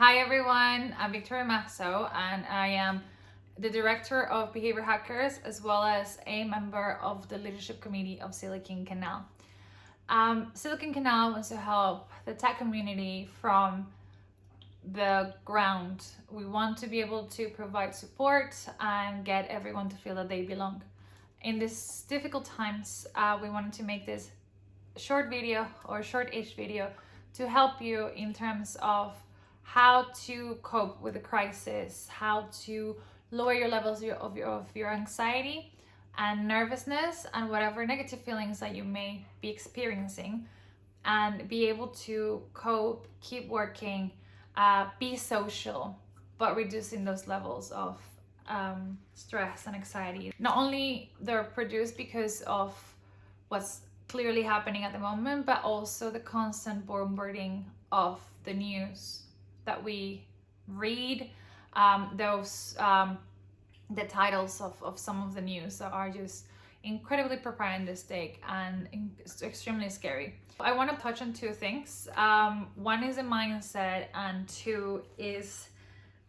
Hi everyone, I'm Victoria Masso and I am the director of Behavior Hackers as well as a member of the leadership committee of Silicon Canal. Silicon Canal wants to help the tech community from the ground. We want to be able to provide support and get everyone to feel that they belong. In these difficult times, we wanted to make this short video or short-ish video to help you in terms of how to cope with the crisis, how to lower your levels of your anxiety and nervousness and whatever negative feelings that you may be experiencing, and be able to cope, keep working, be social, but reducing those levels of stress and anxiety. Not only they're produced because of what's clearly happening at the moment, but also the constant bombarding of the news that we read, the titles of some of the news that are just incredibly propagandistic and extremely scary. I want to touch on two things. One is a mindset, and two is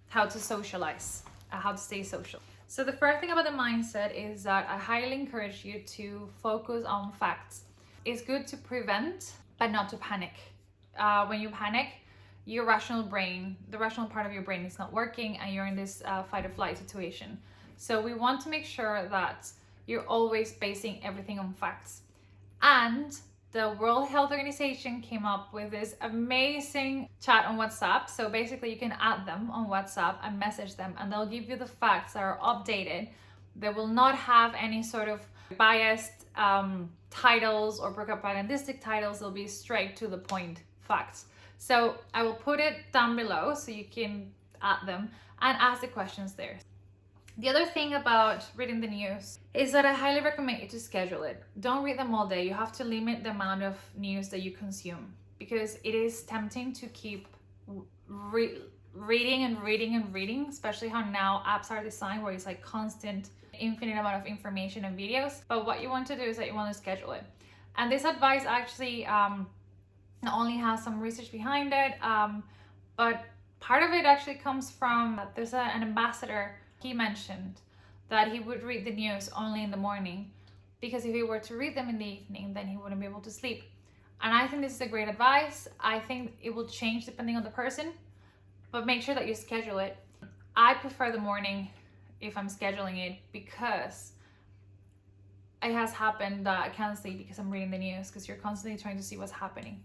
how to socialize, how to stay social. So the first thing about the mindset is that I highly encourage you to focus on facts. It's good to prevent, but not to panic. When you panic, your rational brain, the rational part of your brain is not working and you're in this fight or flight situation. So we want to make sure that you're always basing everything on facts. And the World Health Organization came up with this amazing chat on WhatsApp. So basically you can add them on WhatsApp and message them, and they'll give you the facts that are updated. They will not have any sort of biased titles or propagandistic titles. They'll be straight to the point facts. So I will put it down below so you can add them and ask the questions there. The other thing about reading the news is that I highly recommend you to schedule it. Don't read them all day. You have to limit the amount of news that you consume, because it is tempting to keep reading, especially how now apps are designed where it's like constant, infinite amount of information and videos. But what you want to do is that you want to schedule it. And this advice actually not only has some research behind it, but part of it actually comes from, there's an ambassador. He mentioned that he would read the news only in the morning, because if he were to read them in the evening, then he wouldn't be able to sleep. And I think this is a great advice. I think it will change depending on the person, but make sure that you schedule it. I prefer the morning if I'm scheduling it, because it has happened that I can't sleep because I'm reading the news, because you're constantly trying to see what's happening.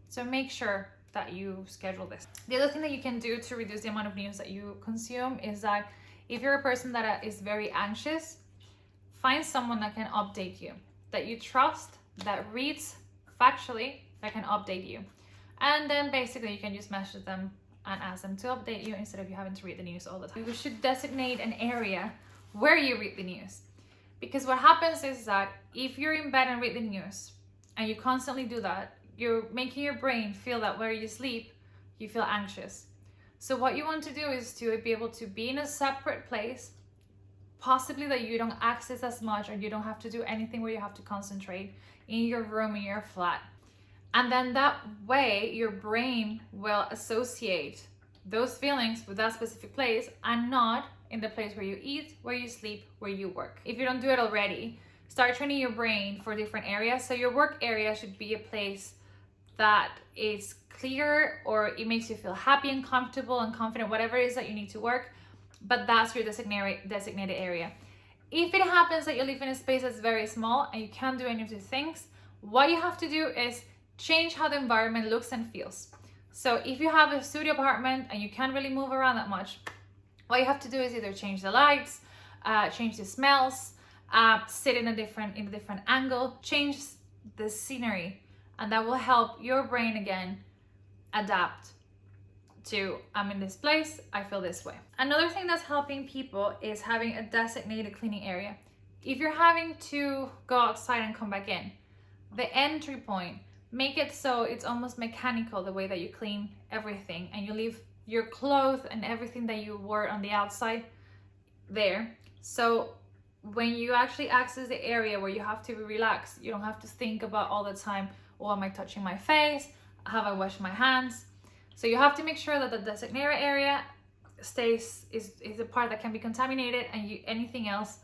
So make sure that you schedule this. The other thing that you can do to reduce the amount of news that you consume is that if you're a person that is very anxious, find someone that can update you, that you trust, that reads factually, that can update you. And then basically you can just message them and ask them to update you instead of you having to read the news all the time. You should designate an area where you read the news. Because what happens is that if you're in bed and read the news, and you constantly do that, you're making your brain feel that where you sleep, you feel anxious. So what you want to do is to be able to be in a separate place, possibly that you don't access as much, or you don't have to do anything where you have to concentrate, in your room, in your flat. And then that way your brain will associate those feelings with that specific place and not in the place where you eat, where you sleep, where you work. If you don't do it already, start training your brain for different areas. So your work area should be a place that is clear, or it makes you feel happy and comfortable and confident, whatever it is that you need to work, but that's your designated area. If it happens that you live in a space that's very small and you can't do any of these things, what you have to do is change how the environment looks and feels. So if you have a studio apartment and you can't really move around that much, what you have to do is either change the lights, change the smells, sit in a different angle, change the scenery. And that will help your brain again adapt to, I'm in this place, I feel this way. Another thing that's helping people is having a designated cleaning area. If you're having to go outside and come back in, the entry point, make it so it's almost mechanical, the way that you clean everything, and you leave your clothes and everything that you wore on the outside there. So when you actually access the area where you have to relax, you don't have to think about all the time, oh, am I touching my face? Have I washed my hands? So you have to make sure that the designated area is a part that can be contaminated, and anything else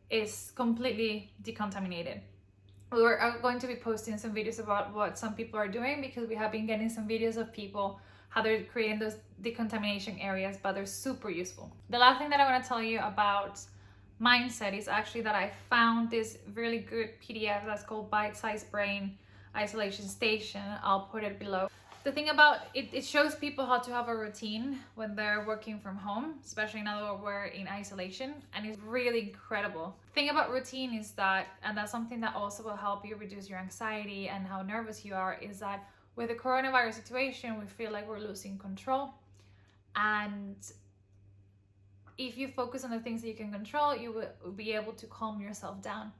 is completely decontaminated. We're going to be posting some videos about what some people are doing, because we have been getting some videos of people how they're creating those decontamination areas, but they're super useful. The last thing that I want to tell you about mindset is actually that I found this really good PDF that's called Bite-Sized Brain Isolation Station. I'll put it below. The thing about it, it shows people how to have a routine when they're working from home, especially now that we're in isolation, and it's really incredible. The thing about routine is that, and that's something that also will help you reduce your anxiety and how nervous you are, is that with the coronavirus situation, we feel like we're losing control. And if you focus on the things that you can control, you will be able to calm yourself down.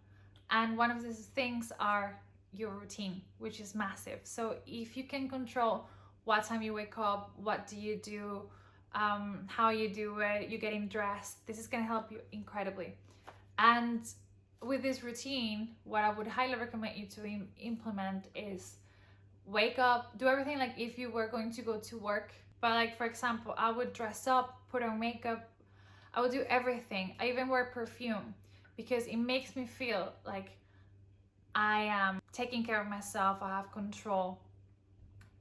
And one of these things are your routine, which is massive. So if you can control what time you wake up, what do you do, how you do it, you getting dressed, this is going to help you incredibly. And with this routine, what I would highly recommend you to implement is wake up, do everything like if you were going to go to work. But like, for example, I would dress up, put on makeup, I would do everything. I even wear perfume, because it makes me feel like I am taking care of myself, I have control,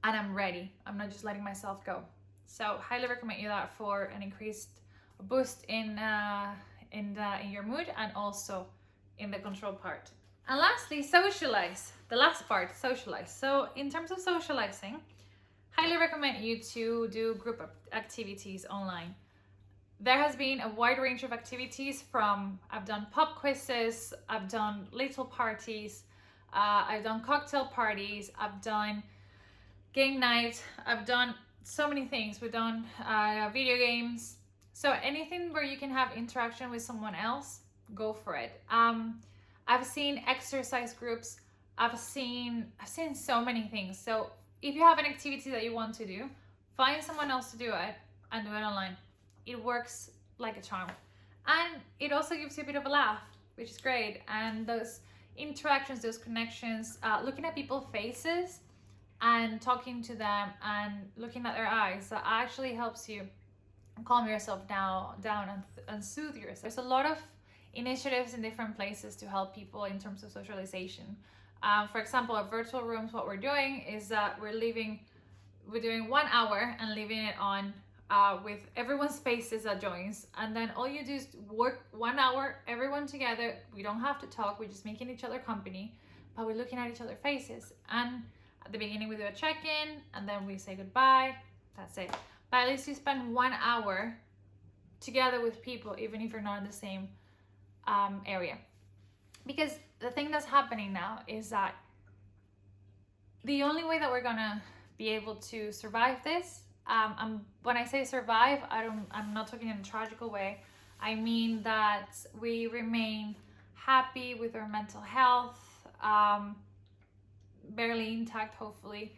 and I'm ready. I'm not just letting myself go. So highly recommend you that for an increased boost in your mood, and also in the control part. And lastly, socialize. The last part, socialize. So in terms of socializing, highly recommend you to do group activities online. There has been a wide range of activities from, I've done pop quizzes, I've done little parties, I've done cocktail parties, I've done game night, I've done so many things. We've done video games. So anything where you can have interaction with someone else, go for it. I've seen exercise groups, I've seen so many things. So if you have an activity that you want to do, find someone else to do it and do it online. It works like a charm, and it also gives you a bit of a laugh, which is great. And those interactions, those connections, looking at people's faces and talking to them and looking at their eyes, that actually helps you calm yourself down and soothe yourself. There's a lot of initiatives in different places to help people in terms of socialization. For example, at virtual rooms, what we're doing is that we're doing 1 hour and leaving it on with everyone's faces that joins, and then all you do is work 1 hour, everyone together. We don't have to talk, we're just making each other company, but we're looking at each other's faces. And at the beginning we do a check-in, and then we say goodbye. That's it. But at least you spend 1 hour together with people, even if you're not in the same area. Because the thing that's happening now is that the only way that we're gonna be able to survive this, when I say survive, I'm not talking in a tragical way. I mean that we remain happy with our mental health, barely intact, hopefully,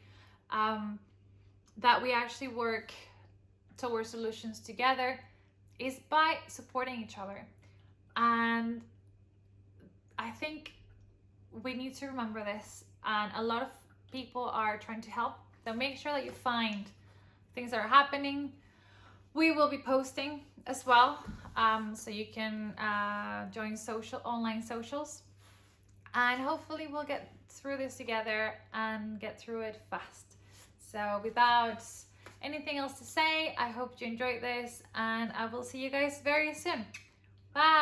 that we actually work towards solutions together, is by supporting each other. And I think we need to remember this, and a lot of people are trying to help. So make sure that you find things that are happening. We will be posting as well, so you can join online socials, and hopefully we'll get through this together and get through it fast. So without anything else to say, I hope you enjoyed this, and I will see you guys very soon. Bye.